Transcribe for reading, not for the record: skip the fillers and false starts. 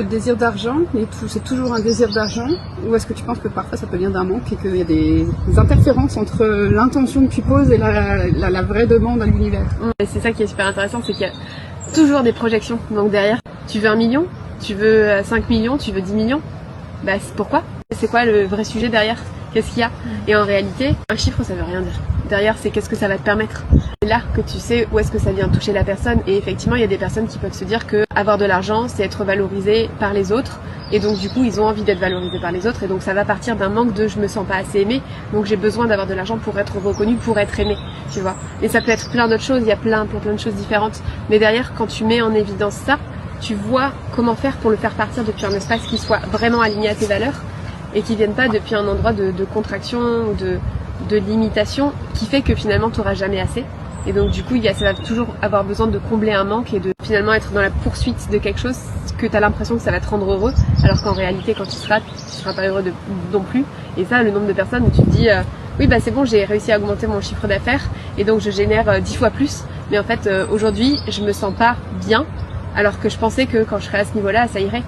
Le désir d'argent, c'est toujours un désir d'argent, ou est-ce que tu penses que parfois ça peut venir d'un manque et qu'il y a des interférences entre l'intention que tu poses et la vraie demande à l'univers? C'est ça qui est super intéressant, c'est qu'il y a toujours des projections. Donc derrière, tu veux 1 million, tu veux 5 millions, tu veux 10 millions, bah pourquoi? C'est quoi le vrai sujet derrière? Qu'est-ce qu'il y a? Et en réalité, un chiffre ça veut rien dire. Derrière, c'est qu'est-ce que ça va te permettre. C'est là que tu sais où est-ce que ça vient toucher la personne. Et effectivement, il y a des personnes qui peuvent se dire que avoir de l'argent, c'est être valorisé par les autres. Et donc du coup, ils ont envie d'être valorisés par les autres. Et donc ça va partir d'un manque de je me sens pas assez aimé. Donc j'ai besoin d'avoir de l'argent pour être reconnu, pour être aimé. Tu vois. Et ça peut être plein d'autres choses. Il y a plein de choses différentes. Mais derrière, quand tu mets en évidence ça, tu vois comment faire pour le faire partir depuis un espace qui soit vraiment aligné à tes valeurs et qui vienne pas depuis un endroit de contraction ou de limitation qui fait que finalement tu n'auras jamais assez. Et donc du coup, ça va toujours avoir besoin de combler un manque et de finalement être dans la poursuite de quelque chose que tu as l'impression que ça va te rendre heureux, alors qu'en réalité quand tu seras pas heureux non plus. Et ça, le nombre de personnes où tu te dis oui bah c'est bon, j'ai réussi à augmenter mon chiffre d'affaires et donc je génère 10 fois plus, mais en fait aujourd'hui je me sens pas bien alors que je pensais que quand je serais à ce niveau-là ça irait.